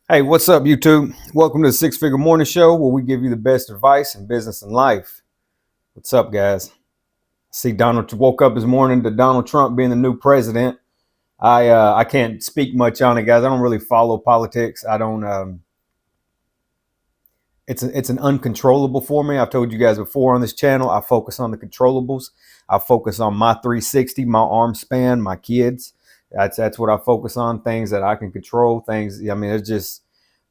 Hey, what's up, YouTube? Welcome to the Six Figure Morning Show, where we give you the best advice in business and life. What's up, guys? See, Donald woke up this morning to Donald Trump being the new president. I can't speak much on it, guys. I don't really follow politics. I don't. It's an uncontrollable for me. I've told you guys before on this channel. I focus on the controllables. I focus on my 360, my arm span, my kids. That's what I focus on. Things that I can control. Things. I mean, it's just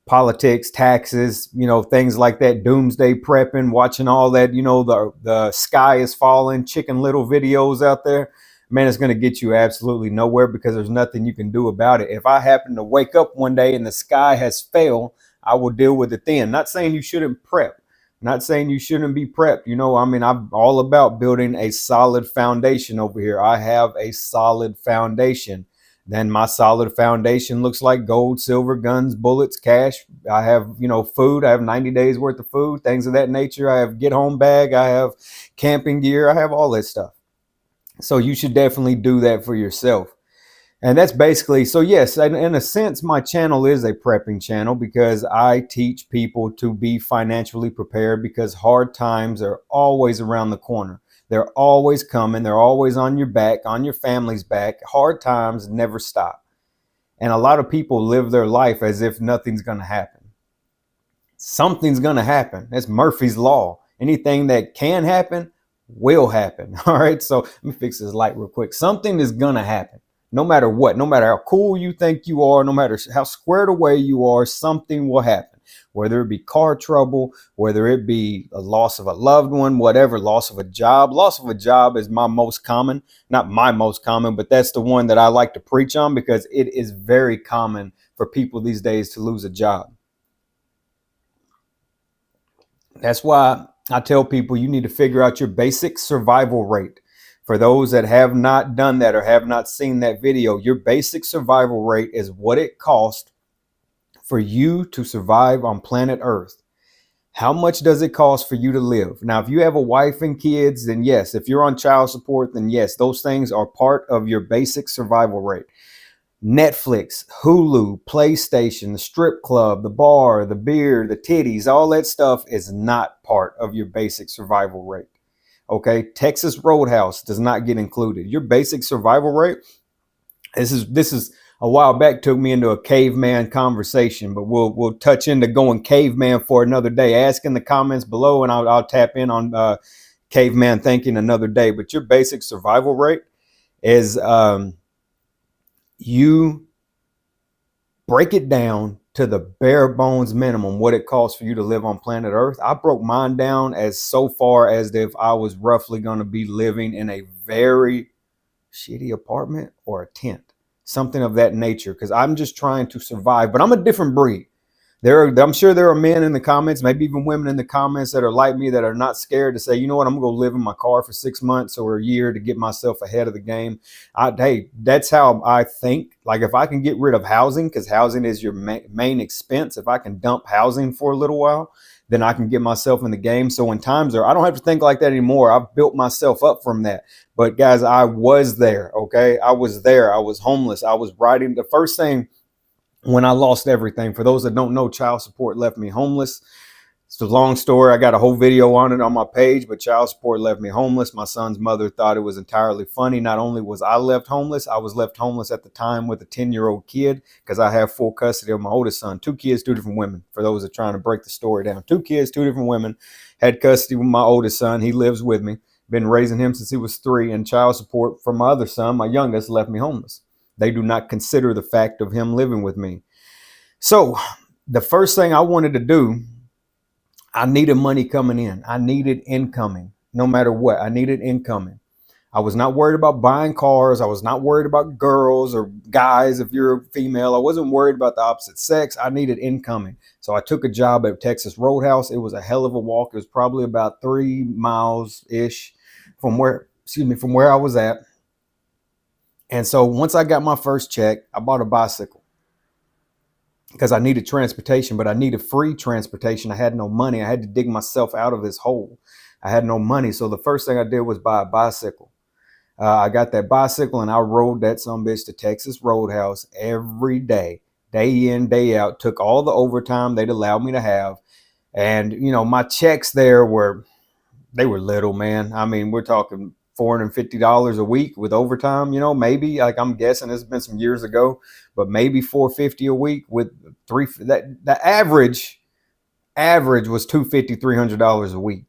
politics, taxes, things like that, doomsday prepping, watching all that, the sky is falling, Chicken Little videos out there. Man, it's going to get you absolutely nowhere because there's nothing you can do about it. If I happen to wake up one day and the sky has failed, I will deal with it then. Not saying you shouldn't prep. Not saying you shouldn't be prepped. I'm all about building a solid foundation over here. I have a solid foundation. Then my solid foundation looks like gold, silver, guns, bullets, cash. I have, food. I have 90 days worth of food, things of that nature. I have get home bag. I have camping gear. I have all that stuff. So you should definitely do that for yourself. And that's basically, so yes, in a sense, my channel is a prepping channel because I teach people to be financially prepared because hard times are always around the corner. They're always coming. They're always on your back, on your family's back. Hard times never stop. And a lot of people live their life as if nothing's going to happen. Something's going to happen. That's Murphy's Law. Anything that can happen will happen. All right. So let me fix this light real quick. Something is going to happen. No matter what, no matter how cool you think you are, no matter how squared away you are, something will happen. Whether it be car trouble, whether it be a loss of a loved one, whatever, loss of a job. Loss of a job is my most common, not my most common, but that's the one that I like to preach on because it is very common for people these days to lose a job. That's why I tell people you need to figure out your basic survival rate. For those that have not done that or have not seen that video, your basic survival rate is what it costs for you to survive on planet Earth. How much does it cost for you to live? Now, if you have a wife and kids, then yes. If you're on child support, then yes, those things are part of your basic survival rate. Netflix, Hulu, PlayStation, the strip club, the bar, the beer, the titties, all that stuff is not part of your basic survival rate. Okay, Texas Roadhouse does not get included. Your basic survival rate. This is a while back took me into a caveman conversation, but we'll touch into going caveman for another day. Ask in the comments below, and I'll tap in on caveman thinking another day. But your basic survival rate is you break it down to the bare bones minimum, what it costs for you to live on planet Earth. I broke mine down as so far as if I was roughly going to be living in a very shitty apartment or a tent, something of that nature, because I'm just trying to survive. But I'm a different breed. I'm sure there are men in the comments, maybe even women in the comments that are like me, that are not scared to say, you know what, I'm gonna go live in my car for 6 months or a year to get myself ahead of the game. Hey, that's how I think. Like, if I can get rid of housing, because housing is your main expense, if I can dump housing for a little while, then I can get myself in the game. So when times are, I don't have to think like that anymore. I've built myself up from that. But guys, I was there. Okay, I was there. I was homeless. I was riding. The first thing when I lost everything, for those that don't know, child support left me homeless. It's a long story. I got a whole video on it on my page, but child support left me homeless. My son's mother thought it was entirely funny. Not only was I left homeless, I was left homeless at the time with a 10-year-old kid, because I have full custody of my oldest son. 2 kids, 2 different women. For those that are trying to break the story down, 2 kids, 2 different women, had custody with my oldest son. He lives with me. Been raising him since he was 3, and child support from my other son, my youngest, left me homeless. They do not consider the fact of him living with me. So the first thing I wanted to do, I needed money coming in. I needed incoming. No matter what, I needed incoming. I was not worried about buying cars. I was not worried about girls or guys. If you're a female, I wasn't worried about the opposite sex. I needed incoming. So I took a job at Texas Roadhouse. It was a hell of a walk. It was probably about 3 miles-ish from where I was at. And so once I got my first check, I bought a bicycle because I needed transportation, but I needed free transportation. I had no money. I had to dig myself out of this hole. I had no money. So the first thing I did was buy a bicycle. I got that bicycle and I rode that sumbitch to Texas Roadhouse every day, day in, day out, took all the overtime they'd allowed me to have. And, my checks there they were little, man. I mean, we're talking $450 a week with overtime, maybe, like, I'm guessing it's been some years ago, but maybe $450 a week with the average was $250, $300 a week.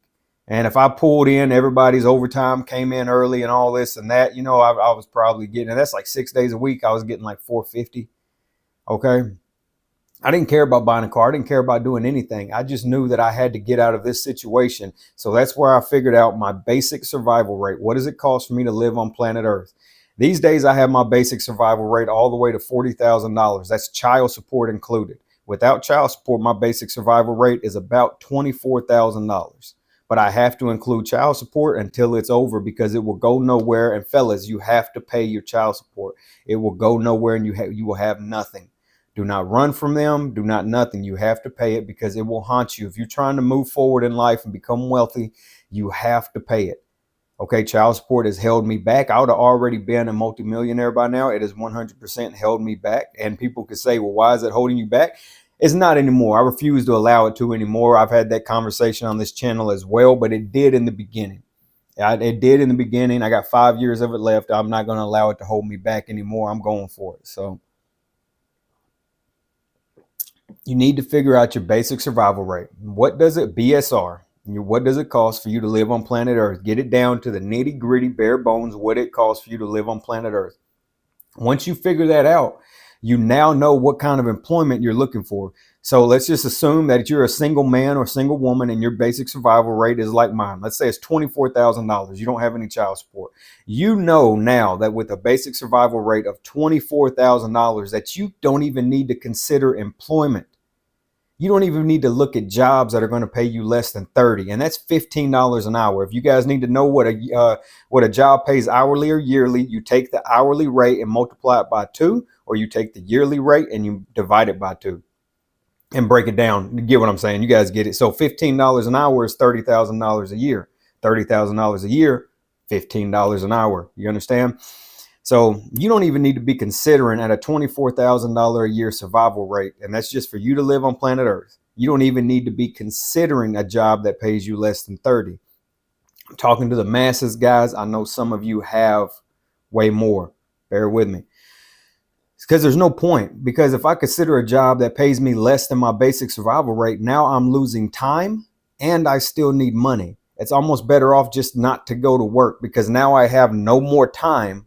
And if I pulled in everybody's overtime, came in early and all this and that, I was probably getting, and that's like 6 days a week. I was getting like 450. Okay. I didn't care about buying a car. I didn't care about doing anything. I just knew that I had to get out of this situation. So that's where I figured out my basic survival rate. What does it cost for me to live on planet Earth? These days, I have my basic survival rate all the way to $40,000. That's child support included. Without child support, my basic survival rate is about $24,000. But I have to include child support until it's over, because it will go nowhere. And fellas, you have to pay your child support. It will go nowhere, and you will have nothing. Do not run from them. Do not nothing. You have to pay it, because it will haunt you. If you're trying to move forward in life and become wealthy, you have to pay it. Okay, child support has held me back. I would have already been a multimillionaire by now. It has 100% held me back. And people could say, well, why is it holding you back? It's not anymore. I refuse to allow it to anymore. I've had that conversation on this channel as well, but it did in the beginning. It did in the beginning. I got 5 years of it left. I'm not going to allow it to hold me back anymore. I'm going for it. So you need to figure out your basic survival rate. What does it, BSR, what does it cost for you to live on planet Earth? Get it down to the nitty gritty, bare bones, what it costs for you to live on planet Earth. Once you figure that out, you now know what kind of employment you're looking for. So let's just assume that you're a single man or single woman and your basic survival rate is like mine. Let's say it's $24,000. You don't have any child support. You know now that with a basic survival rate of $24,000 that you don't even need to consider employment. You don't even need to look at jobs that are going to pay you less than 30, and that's $15 an hour. If you guys need to know what a job pays hourly or yearly, you take the hourly rate and multiply it by 2, or you take the yearly rate and you divide it by 2 and break it down. You get what I'm saying? You guys get it. So $15 an hour is $30,000 a year. $30,000 a year, $15 an hour. You understand? So you don't even need to be considering at a $24,000 a year survival rate. And that's just for you to live on planet Earth. You don't even need to be considering a job that pays you less than 30. I'm talking to the masses, guys. I know some of you have way more. Bear with me. It's because there's no point. Because if I consider a job that pays me less than my basic survival rate, now I'm losing time and I still need money. It's almost better off just not to go to work, because now I have no more time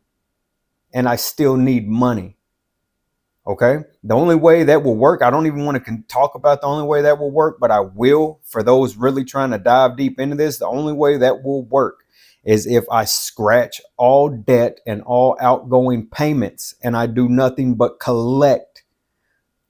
and I still need money. Okay. The only way that will work, I don't even want to talk about the only way that will work, but I will, for those really trying to dive deep into this, the only way that will work is if I scratch all debt and all outgoing payments and I do nothing but collect.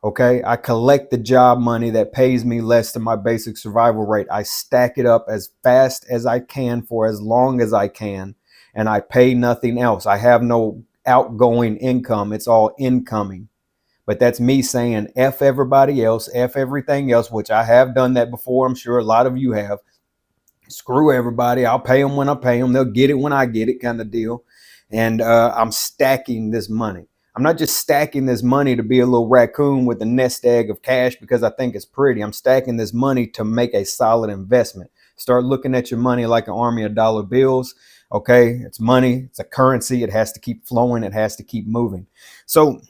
Okay. I collect the job money that pays me less than my basic survival rate. I stack it up as fast as I can for as long as I can, and I pay nothing else. I have no outgoing income. It's all incoming. But that's me saying F everybody else, F everything else, which I have done that before. I'm sure a lot of you have. Screw everybody. I'll pay them when I pay them. They'll get it when I get it, kind of deal. And I'm stacking this money. I'm not just stacking this money to be a little raccoon with a nest egg of cash because I think it's pretty. I'm stacking this money to make a solid investment. Start looking at your money like an army of dollar bills. Okay, it's money. It's a currency. It has to keep flowing. It has to keep moving. So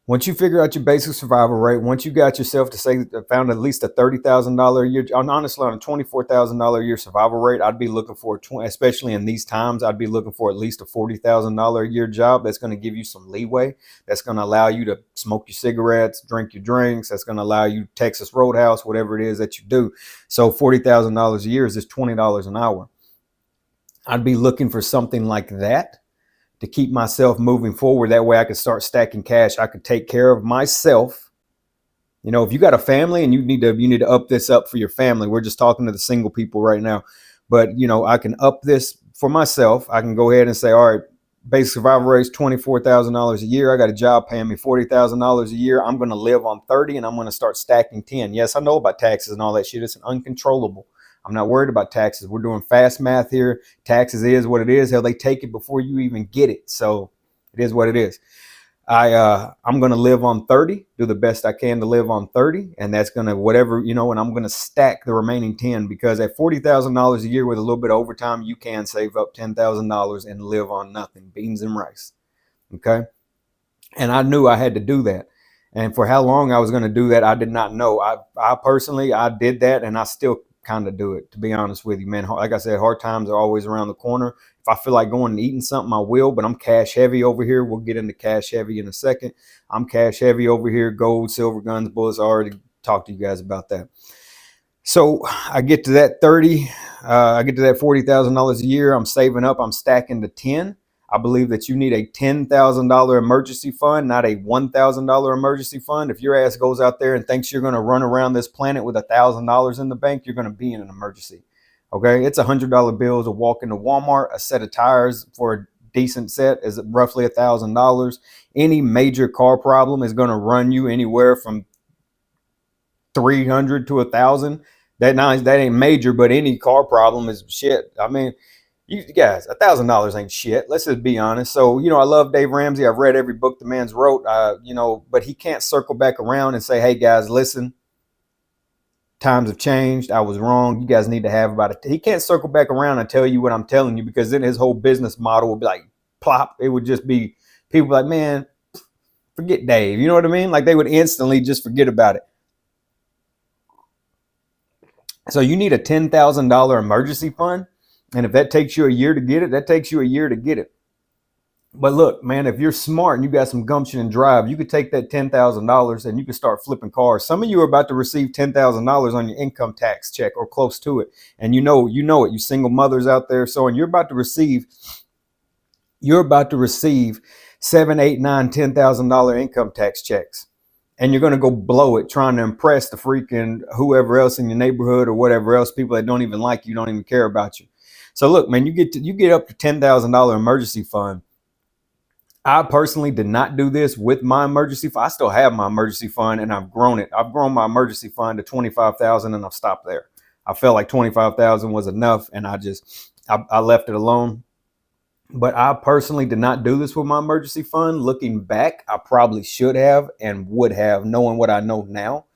once you figure out your basic survival rate, once you got yourself to say found at least a $30,000 a year, honestly, on a $24,000 a year survival rate, I'd be looking for, especially in these times, I'd be looking for at least a $40,000 a year job that's going to give you some leeway. That's going to allow you to smoke your cigarettes, drink your drinks. That's going to allow you Texas Roadhouse, whatever it is that you do. So $40,000 a year is just $20 an hour. I'd be looking for something like that to keep myself moving forward. That way I could start stacking cash. I could take care of myself. You know, if you got a family and you need to up this up for your family. We're just talking to the single people right now. But, you know, I can up this for myself. I can go ahead and say, all right, basic survival rate is $24,000 a year. I got a job paying me $40,000 a year. I'm going to live on 30 and I'm going to start stacking 10. Yes, I know about taxes and all that shit. It's an uncontrollable. I'm not worried about taxes. We're doing fast math here. Taxes is what it is. Hell, they take it before you even get it. So it is what it is. I'm gonna live on 30, do the best I can to live on 30, and that's gonna whatever, and I'm gonna stack the remaining 10, because at $40,000 a year with a little bit of overtime, you can save up $10,000 and live on nothing, beans and rice. Okay. And I knew I had to do that. And for how long I was going to do that, I did not know. I personally, I did that, and I still kind of do it, to be honest with you, man. Like I said, hard times are always around the corner. If I feel like going and eating something, I will, but I'm cash heavy over here. We'll get into cash heavy in a second. I'm cash heavy over here. Gold, silver, guns, bullets. I already talked to you guys about that. So I get to that 30, I get to that $40,000 a year. I'm saving up, I'm stacking to 10. I believe that you need a $10,000 emergency fund, not a $1,000 emergency fund. If your ass goes out there and thinks you're going to run around this planet with $1,000 in the bank, you're going to be in an emergency. Okay. It's $100 bills to walk into Walmart. A set of tires for a decent set is roughly $1,000. Any major car problem is going to run you anywhere from 300 to 1,000. That ain't major, but any car problem is shit. I mean, you guys, $1,000 ain't shit. Let's just be honest. So, I love Dave Ramsey. I've read every book the man's wrote. But he can't circle back around and say, "Hey guys, listen, times have changed. I was wrong. You guys need to have about it." He can't circle back around and tell you what I'm telling you, because then his whole business model would be like plop. It would just be people like, man, forget Dave. You know what I mean? Like they would instantly just forget about it. So you need a $10,000 emergency fund. And if that takes you a year to get it, that takes you a year to get it. But look, man, if you're smart and you got some gumption and drive, you could take that $10,000 and you can start flipping cars. Some of you are about to receive $10,000 on your income tax check or close to it. And you know it, you single mothers out there. So, and you're about to receive seven, eight, nine, $10,000 income tax checks. And you're going to go blow it trying to impress the freaking whoever else in your neighborhood or whatever else, people that don't even like you, don't even care about you. So look, man, you get up to $10,000 emergency fund. I personally did not do this with my emergency fund. I still have my emergency fund, and I've grown it. I've grown my emergency fund to 25,000, and I've stopped there. I felt like 25,000 was enough, and I left it alone. But I personally did not do this with my emergency fund. Looking back, I probably should have and would have, knowing what I know now.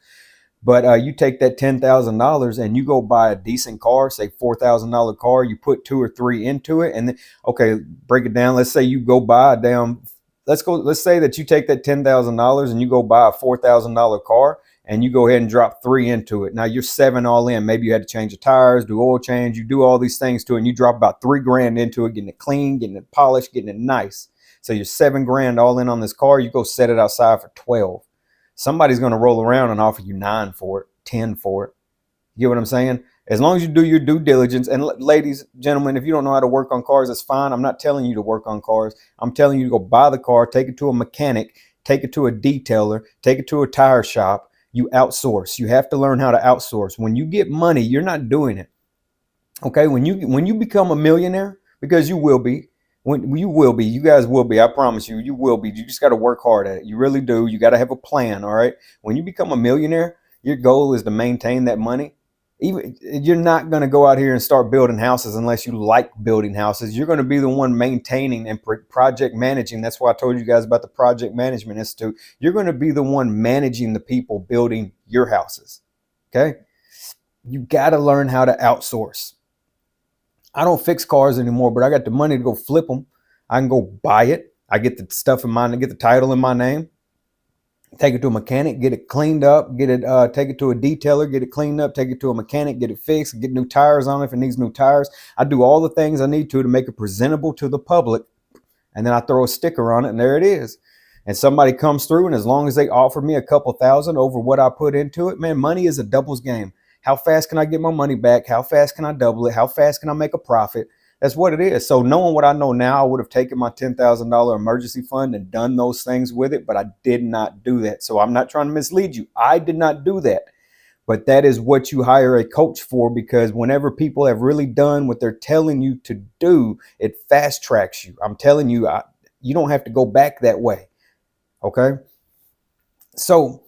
But you take that $10,000 and you go buy a decent car, say $4,000 car. You put 2 or 3 into it, and then, okay, break it down. Let's say you go buy a damn. Let's say that you take that $10,000 and you go buy a $4,000 car, and you go ahead and drop 3 into it. Now you're 7 all in. Maybe you had to change the tires, do oil change, you do all these things to it, and you drop about $3,000 into it, getting it clean, getting it polished, getting it nice. So you're $7,000 all in on this car. You go set it outside for 12. Somebody's going to roll around and offer you 9 for it, 10 for it. You get what I'm saying? As long as you do your due diligence. And ladies, gentlemen, if you don't know how to work on cars, that's fine. I'm not telling you to work on cars. I'm telling you to go buy the car, take it to a mechanic, take it to a detailer, take it to a tire shop. You outsource. You have to learn how to outsource. When you get money, you're not doing it. Okay? When you become a millionaire, because you will be, you guys will be, I promise you will be. You just got to work hard at it. You really do. You got to have a plan. All right. When you become a millionaire, your goal is to maintain that money. Even you're not going to go out here and start building houses unless you like building houses. You're going to be the one maintaining and project managing. That's why I told you guys about the Project Management Institute. You're going to be the one managing the people building your houses. Okay. You got to learn how to outsource. I don't fix cars anymore, but I got the money to go flip them. I can go buy it. I get the stuff in mine, I get the title in my name, take it to a mechanic, get it cleaned up, take it to a detailer, get it cleaned up, take it to a mechanic, get it fixed, get new tires on it if it needs new tires. I do all the things I need to make it presentable to the public, and then I throw a sticker on it, and there it is. And somebody comes through, and as long as they offer me a couple thousand over what I put into it, man, money is a doubles game. How fast can I get my money back? How fast can I double it? How fast can I make a profit? That's what it is. So knowing what I know now, I would have taken my $10,000 emergency fund and done those things with it, but I did not do that. So I'm not trying to mislead you. I did not do that. But that is what you hire a coach for, because whenever people have really done what they're telling you to do, it fast tracks you. I'm telling you, you don't have to go back that way. Okay. So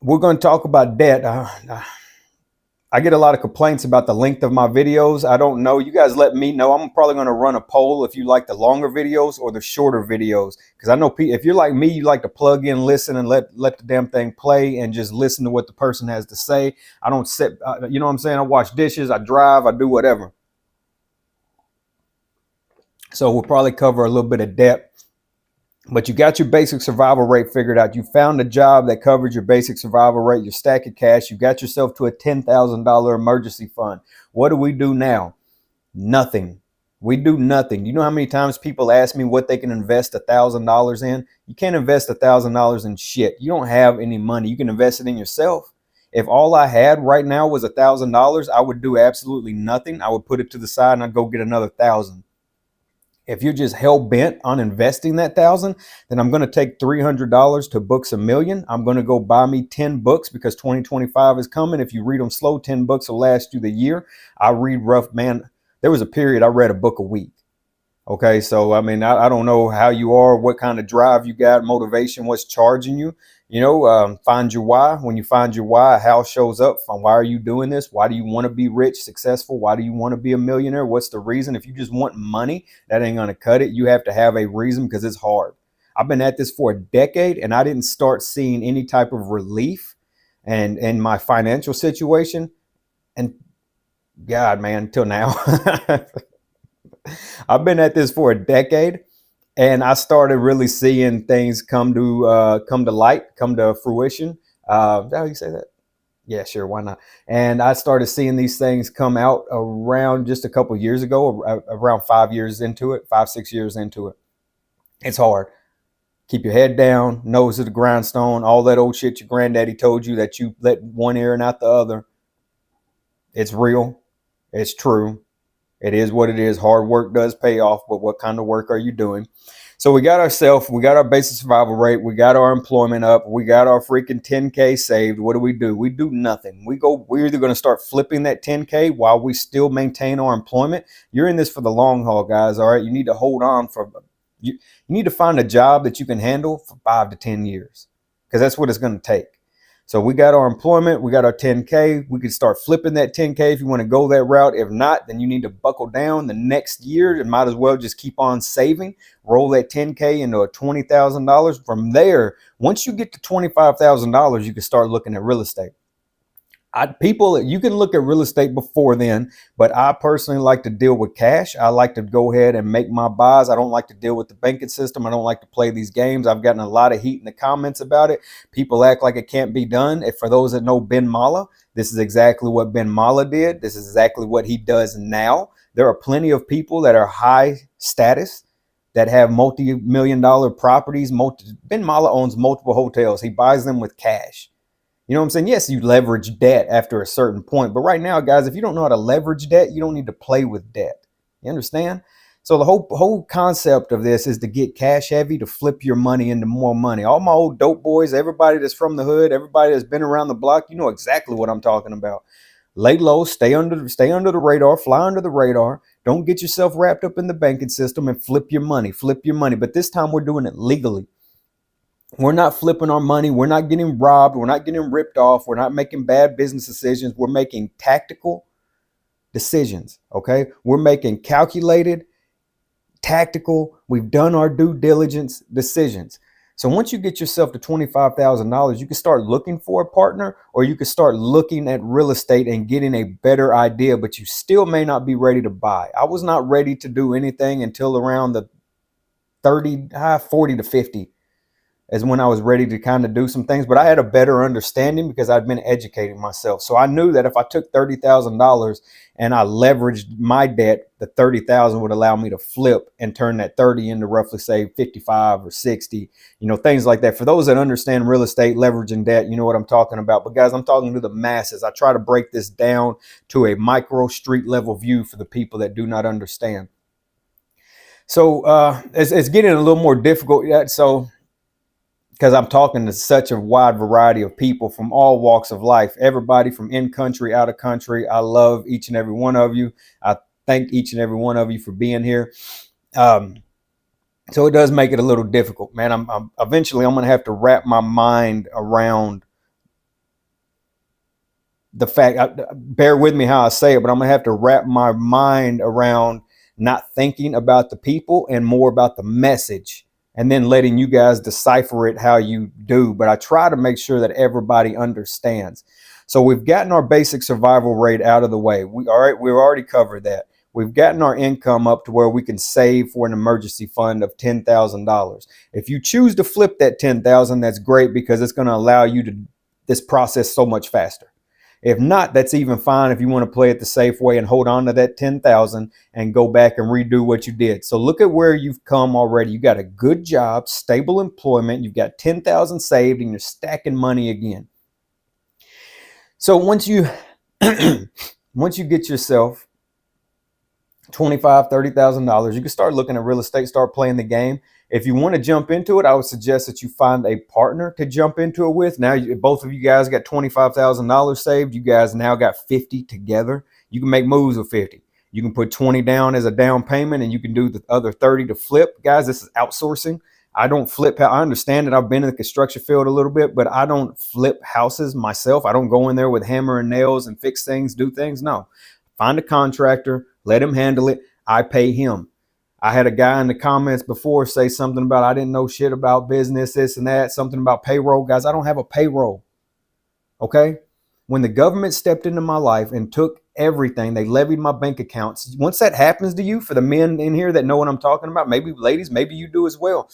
we're going to talk about debt. I get a lot of complaints about the length of my videos. I don't know. You guys let me know. I'm probably going to run a poll if you like the longer videos or the shorter videos. Because I know if you're like me, you like to plug in, listen, and let the damn thing play and just listen to what the person has to say. I don't sit, you know what I'm saying? I wash dishes, I drive, I do whatever. So we'll probably cover a little bit of depth. But you got your basic survival rate figured out. You found a job that covered your basic survival rate, your stack of cash. You got yourself to a $10,000 emergency fund. What do we do now? Nothing. We do nothing. You know how many times people ask me what they can invest $1,000 in? You can't invest $1,000 in shit. You don't have any money. You can invest it in yourself. If all I had right now was $1,000, I would do absolutely nothing. I would put it to the side and I'd go get another 1,000. If you're just hell bent on investing that 1,000, then I'm going to take $300 to books a million. I'm going to go buy me 10 books because 2025 is coming. If you read them slow, 10 books will last you the year. I read rough, man. There was a period I read a book a week. Okay, so I mean, I don't know how you are, what kind of drive you got, motivation, what's charging you. Find your why. When you find your why, how shows up. Why are you doing this? Why do you want to be rich, successful? Why do you want to be a millionaire? What's the reason? If you just want money, that ain't gonna cut it. You have to have a reason because it's hard. I've been at this for a decade, and I didn't start seeing any type of relief and in my financial situation. And God, man, till now. I've been at this for a decade, and I started really seeing things come to light, come to fruition. How do you say that? Yeah, sure, why not? And I started seeing these things come out around just a couple of years ago, around 5 years into it, 5, 6 years into it. It's hard. Keep your head down, nose to the grindstone, all that old shit your granddaddy told you that you let one ear and out the other. It's real. It's true. It is what it is. Hard work does pay off, but what kind of work are you doing? So we got we got our basic survival rate, we got our employment up, we got our freaking 10K saved. What do? We do nothing. We're either going to start flipping that 10K while we still maintain our employment. You're in this for the long haul, guys. All right. You need to hold on you need to find a job that you can handle for 5 to 10 years because that's what it's going to take. So we got our employment, we got our 10K. We could start flipping that 10K if you want to go that route. If not, then you need to buckle down the next year and might as well just keep on saving. Roll that 10K into a $20,000. From there, once you get to $25,000, you can start looking at real estate. You can look at real estate before then, but I personally like to deal with cash. I like to go ahead and make my buys. I don't like to deal with the banking system. I don't like to play these games. I've gotten a lot of heat in the comments about it. People act like it can't be done. For those that know Ben Mala, this is exactly what Ben Mala did. This is exactly what he does now. There are plenty of people that are high status that have multi-million-dollar properties. Ben Mala owns multiple hotels. He buys them with cash. You know what I'm saying? Yes, you leverage debt after a certain point. But right now, guys, if you don't know how to leverage debt, you don't need to play with debt. You understand? So the whole concept of this is to get cash heavy, to flip your money into more money. All my old dope boys, everybody that's from the hood, everybody that's been around the block, you know exactly what I'm talking about. Lay low, stay under the radar, fly under the radar. Don't get yourself wrapped up in the banking system and flip your money. But this time we're doing it legally. We're not flipping our money. We're not getting robbed. We're not getting ripped off. We're not making bad business decisions. We're making tactical decisions. Okay. We're making calculated, tactical. We've done our due diligence decisions. So once you get yourself to $25,000, you can start looking for a partner, or you can start looking at real estate and getting a better idea, but you still may not be ready to buy. I was not ready to do anything until around the 40 to 50. Is when I was ready to kind of do some things, but I had a better understanding because I'd been educating myself. So I knew that if I took $30,000 and I leveraged my debt, the 30,000 would allow me to flip and turn that 30 into roughly say 55 or 60, things like that. For those that understand real estate, leveraging debt, you know what I'm talking about. But guys, I'm talking to the masses. I try to break this down to a micro street level view for the people that do not understand. So it's getting a little more difficult. Because I'm talking to such a wide variety of people from all walks of life, everybody from in country, out of country. I love each and every one of you. I thank each and every one of you for being here. So it does make it a little difficult, man. I'm eventually going to have to wrap my mind around the fact, bear with me how I say it, but I'm gonna have to wrap my mind around not thinking about the people and more about the message, and then letting you guys decipher it how you do. But I try to make sure that everybody understands. So we've gotten our basic survival rate out of the way. We've already covered that. We've gotten our income up to where we can save for an emergency fund of $10,000. If you choose to flip that 10,000, that's great because it's going to allow you to this process so much faster. If not, that's even fine if you want to play it the safe way and hold on to that 10,000 and go back and redo what you did. So look at where you've come already. You got a good job, stable employment, you've got 10,000 saved, and you're stacking money again. So once you once you get yourself $25,000, $30,000, you can start looking at real estate, start playing the game. If you want to jump into it, I would suggest that you find a partner to jump into it with. Now, both of you guys got $25,000 saved. You guys now got 50 together. You can make moves with 50. You can put 20 down as a down payment, and you can do the other 30 to flip. Guys, this is outsourcing. I don't flip. I understand that I've been in the construction field a little bit, but I don't flip houses myself. I don't go in there with hammer and nails and fix things, do things. No, find a contractor, let him handle it. I pay him. I had a guy in the comments before say something about I didn't know shit about business, this and that, something about payroll. Guys, I don't have a payroll. Okay? When the government stepped into my life and took everything, they levied my bank accounts. Once that happens to you, for the men in here that know what I'm talking about, maybe ladies, maybe you do as well.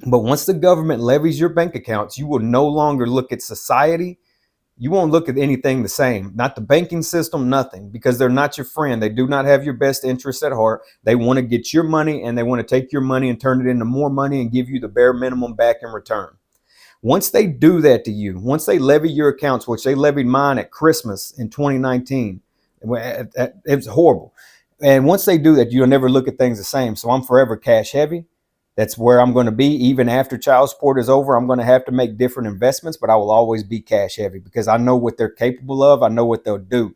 But once the government levies your bank accounts, you will no longer look at society. You won't look at anything the same, not the banking system, nothing, because they're not your friend. They do not have your best interests at heart. They want to get your money, and they want to take your money and turn it into more money and give you the bare minimum back in return. Once they do that to you, once they levy your accounts, which they levied mine at Christmas in 2019, it was horrible. And once they do that, you'll never look at things the same. So I'm forever cash heavy. That's where I'm going to be. Even after child support is over, I'm going to have to make different investments, but I will always be cash heavy because I know what they're capable of. I know what they'll do.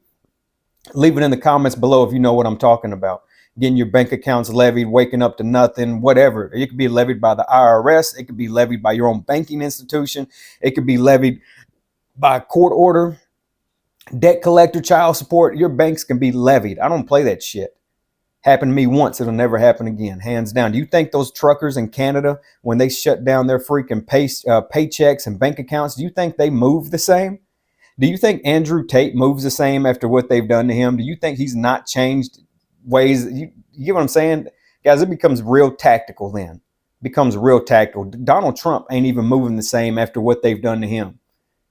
Leave it in the comments below if you know what I'm talking about. Getting your bank accounts levied, waking up to nothing, whatever. It could be levied by the IRS. It could be levied by your own banking institution. It could be levied by a court order, debt collector, child support. Your banks can be levied. I don't play that shit. Happened to me once, it'll never happen again, hands down. Do you think those truckers in Canada, when they shut down their freaking paychecks and bank accounts, do you think they move the same? Do you think Andrew Tate moves the same after what they've done to him? Do you think he's not changed ways? You get what I'm saying? Guys, it becomes real tactical then. It becomes real tactical. Donald Trump ain't even moving the same after what they've done to him.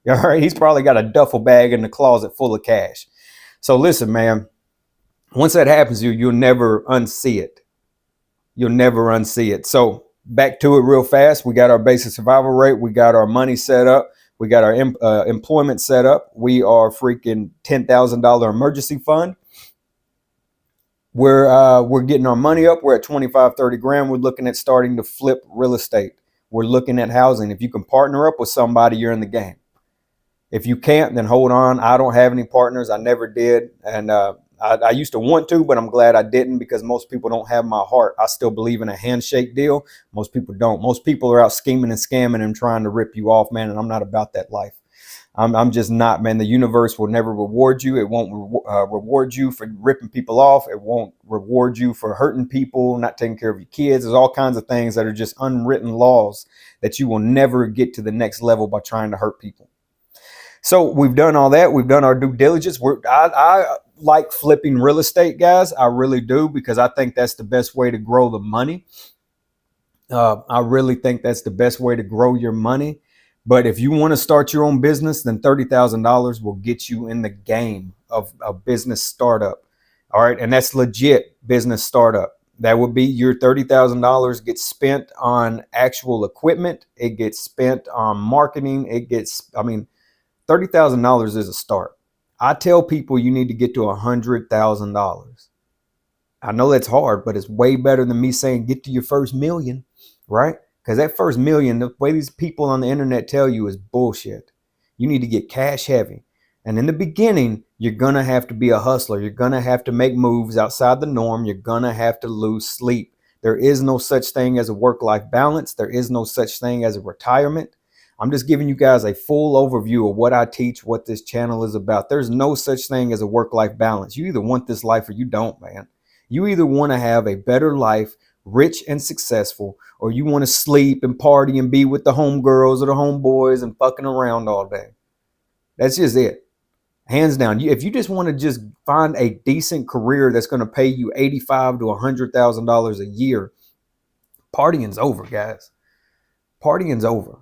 All right, he's probably got a duffel bag in the closet full of cash. So listen, man. Once that happens to you, you'll never unsee it. You'll never unsee it. So back to it real fast. We got our basic survival rate. We got our money set up. We got our employment set up. We are freaking $10,000 emergency fund. We're getting our money up. We're at 25, 30 grand. We're looking at starting to flip real estate. We're looking at housing. If you can partner up with somebody, you're in the game. If you can't, then hold on. I don't have any partners. I never did. And I used to want to, but I'm glad I didn't because most people don't have my heart. I still believe in a handshake deal. Most people don't. Most people are out scheming and scamming and trying to rip you off, man. And I'm not about that life. I'm just not, man. The universe will never reward you. It won't reward you for ripping people off. It won't reward you for hurting people, not taking care of your kids. There's all kinds of things that are just unwritten laws that you will never get to the next level by trying to hurt people. So we've done all that. We've done our due diligence. I like flipping real estate, guys. I really do because I think that's the best way to grow the money. I really think that's the best way to grow your money. But if you want to start your own business, then $30,000 will get you in the game of a business startup. All right. And that's legit business startup. That would be your $30,000 gets spent on actual equipment. It gets spent on marketing. $30,000 is a start. I tell people you need to get to $100,000. I know that's hard, but it's way better than me saying get to your first million, right? Because that first million, the way these people on the internet tell you is bullshit. You need to get cash heavy. And in the beginning, you're going to have to be a hustler. You're going to have to make moves outside the norm. You're going to have to lose sleep. There is no such thing as a work-life balance. There is no such thing as a retirement. I'm just giving you guys a full overview of what I teach, what this channel is about. There's no such thing as a work-life balance. You either want this life or you don't, man. You either want to have a better life, rich and successful, or you want to sleep and party and be with the homegirls or the homeboys and fucking around all day. That's just it. Hands down. If you just want to just find a decent career that's going to pay you $85,000 to $100,000 a year, partying's over, guys. Partying's over.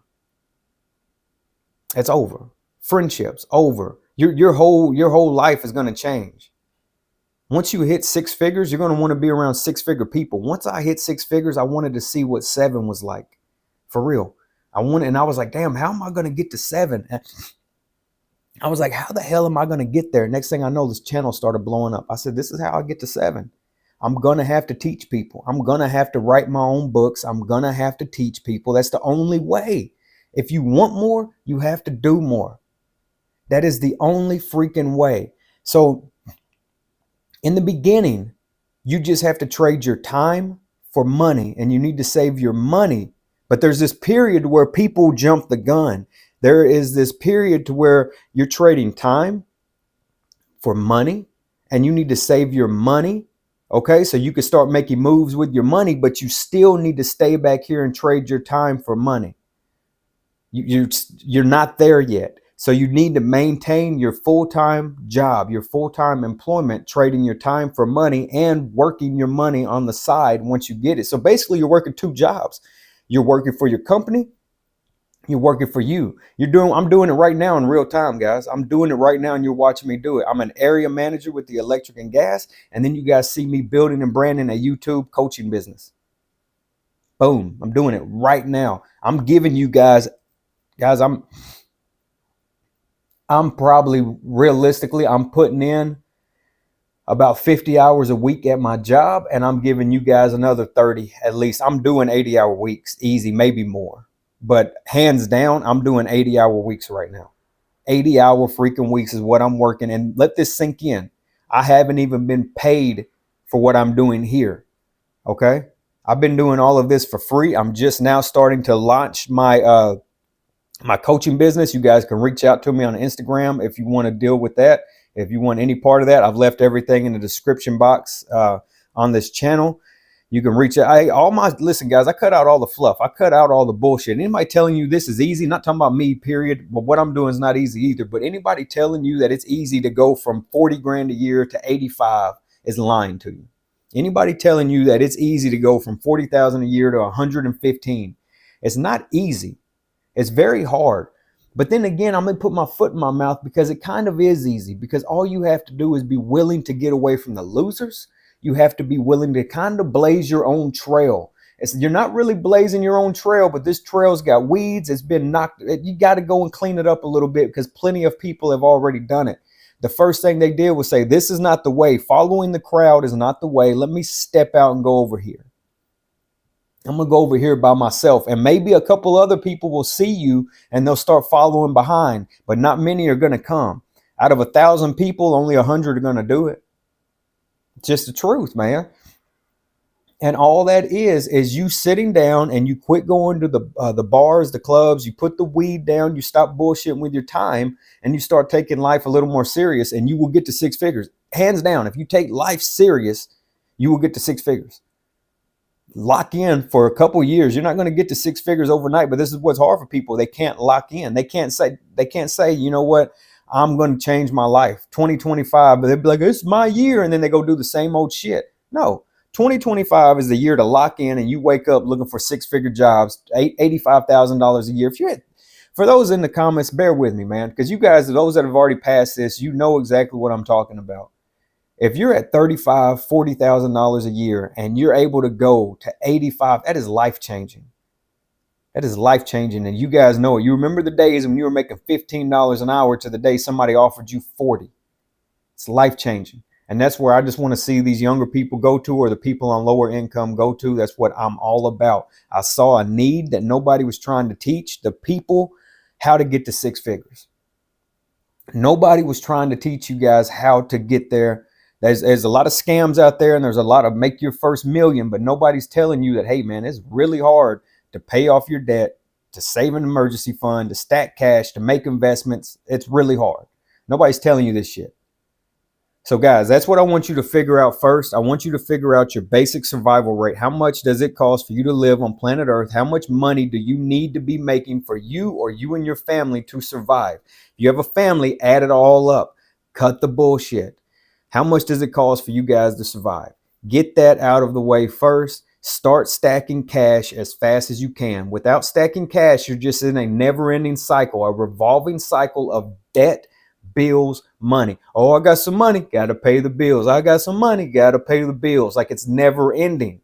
It's over. Friendships over. Your whole life is going to change. Once you hit six figures, you're going to want to be around six-figure people. Once I hit six figures, I wanted to see what seven was like. For real. I was like, damn, how am I going to get to seven? I was like, how the hell am I going to get there? Next thing I know, this channel started blowing up. I said, this is how I get to seven. I'm going to have to teach people. I'm going to have to write my own books. I'm going to have to teach people. That's the only way. If you want more, you have to do more. That is the only freaking way. So in the beginning, you just have to trade your time for money, and you need to save your money. But there's this period where people jump the gun. There is this period to where you're trading time for money, and you need to save your money. Okay, so you can start making moves with your money, but you still need to stay back here and trade your time for money. You're not there yet. So you need to maintain your full-time job, your full-time employment, trading your time for money and working your money on the side once you get it. So basically you're working two jobs. You're working for your company. You're working for you. I'm doing it right now in real time, guys. I'm doing it right now and you're watching me do it. I'm an area manager with the electric and gas. And then you guys see me building and branding a YouTube coaching business. Boom. I'm doing it right now. I'm giving you guys, I'm probably realistically, I'm putting in about 50 hours a week at my job, and I'm giving you guys another 30 at least. I'm doing 80-hour weeks, easy, maybe more. But hands down, I'm doing 80-hour weeks right now. 80-hour freaking weeks is what I'm working. And let this sink in. I haven't even been paid for what I'm doing here. Okay? I've been doing all of this for free. I'm just now starting to launch my coaching business. You guys can reach out to me on Instagram if you want to deal with that. If you want any part of that, I've left everything in the description box on this channel. You can reach out. Listen, guys, I cut out all the fluff. I cut out all the bullshit. Anybody telling you this is easy, not talking about me, period, but what I'm doing is not easy either. But anybody telling you that it's easy to go from 40 grand a year to 85 is lying to you. Anybody telling you that it's easy to go from 40,000 a year to 115, it's not easy. It's very hard. But then again, I'm going to put my foot in my mouth because it kind of is easy, because all you have to do is be willing to get away from the losers. You have to be willing to kind of blaze your own trail. You're not really blazing your own trail, but this trail's got weeds. It's been knocked. You got to go and clean it up a little bit because plenty of people have already done it. The first thing they did was say, this is not the way. Following the crowd is not the way. Let me step out and go over here. I'm going to go over here by myself, and maybe a couple other people will see you and they'll start following behind, but not many are going to come. Out of 1,000 people, only 100 are going to do it. It's just the truth, man. And all that is you sitting down and you quit going to the bars, the clubs, you put the weed down, you stop bullshitting with your time, and you start taking life a little more serious, and you will get to six figures. Hands down, if you take life serious, you will get to six figures. Lock in for a couple years. You're not going to get to six figures overnight, but this is what's hard for people. They can't lock in. They can't say, you know what, I'm going to change my life 2025, but they'll be like, it's my year. And then they go do the same old shit. No, 2025 is the year to lock in, and you wake up looking for six-figure jobs, $85,000 a year. For those in the comments, bear with me, man, because you guys, those that have already passed this, you know exactly what I'm talking about. If you're at $35,000, $40,000 a year and you're able to go to 85, that is life-changing. That is life-changing. And you guys know it. You remember the days when you were making $15 an hour to the day somebody offered you 40. It's life-changing. And that's where I just want to see these younger people go to, or the people on lower income go to. That's what I'm all about. I saw a need that nobody was trying to teach the people how to get to six figures. Nobody was trying to teach you guys how to get there. There's a lot of scams out there, and there's a lot of make your first million, but nobody's telling you that, hey, man, it's really hard to pay off your debt, to save an emergency fund, to stack cash, to make investments. It's really hard. Nobody's telling you this shit. So guys, that's what I want you to figure out first. I want you to figure out your basic survival rate. How much does it cost for you to live on planet Earth? How much money do you need to be making for you or you and your family to survive? If you have a family, add it all up. Cut the bullshit. How much does it cost for you guys to survive? Get that out of the way first. Start stacking cash as fast as you can. Without stacking cash, you're just in a never-ending cycle, a revolving cycle of debt, bills, money. Oh, I got some money, got to pay the bills. I got some money, got to pay the bills. Like, it's never ending.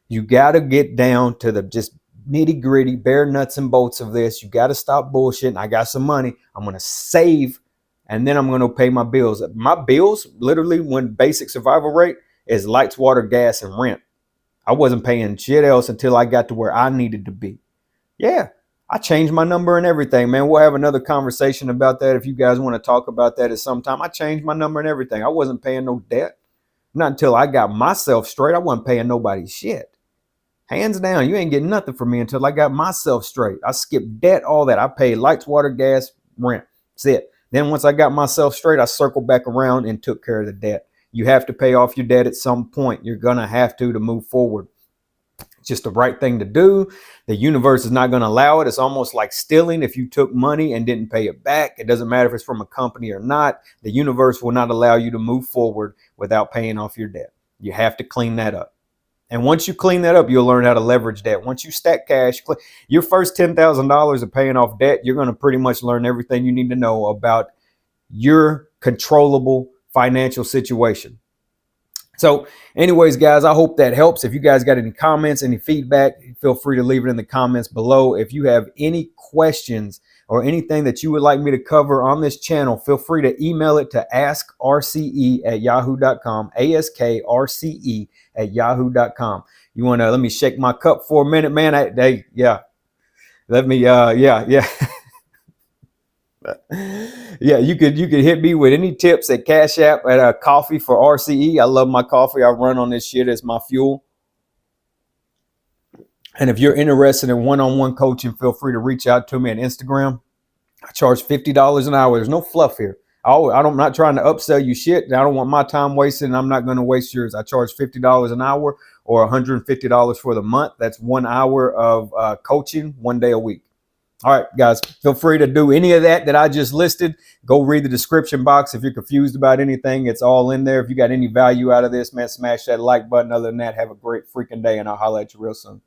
You got to get down to the just nitty gritty, bare nuts and bolts of this. You got to stop bullshitting. I got some money. I'm going to save, and then I'm going to pay my bills. My bills, literally, when basic survival rate is lights, water, gas, and rent. I wasn't paying shit else until I got to where I needed to be. Yeah, I changed my number and everything, man. We'll have another conversation about that if you guys want to talk about that at some time. I changed my number and everything. I wasn't paying no debt. Not until I got myself straight. I wasn't paying nobody's shit. Hands down, you ain't getting nothing from me until I got myself straight. I skipped debt, all that. I paid lights, water, gas, rent. That's it. Then once I got myself straight, I circled back around and took care of the debt. You have to pay off your debt at some point. You're going to have to move forward. It's just the right thing to do. The universe is not going to allow it. It's almost like stealing. If you took money and didn't pay it back, it doesn't matter if it's from a company or not. The universe will not allow you to move forward without paying off your debt. You have to clean that up. And once you clean that up, you'll learn how to leverage that. Once you stack cash, your first $10,000 of paying off debt, you're going to pretty much learn everything you need to know about your controllable financial situation. So anyways, guys, I hope that helps. If you guys got any comments, any feedback, feel free to leave it in the comments below. If you have any questions or anything that you would like me to cover on this channel, feel free to email it to askrce@yahoo.com, askrce@yahoo.com. You want to let me shake my cup for a minute, man? Yeah. Let me, yeah. Yeah, you could hit me with any tips at Cash App at coffee for RCE. I love my coffee. I run on this shit as my fuel. And if you're interested in one-on-one coaching, feel free to reach out to me on Instagram. I charge $50 an hour. There's no fluff here. I'm not trying to upsell you shit. I don't want my time wasted, and I'm not going to waste yours. I charge $50 an hour or $150 for the month. That's 1 hour of coaching 1 day a week. All right, guys, feel free to do any of that I just listed. Go read the description box. If you're confused about anything, it's all in there. If you got any value out of this, man, smash that like button. Other than that, have a great freaking day, and I'll holler at you real soon.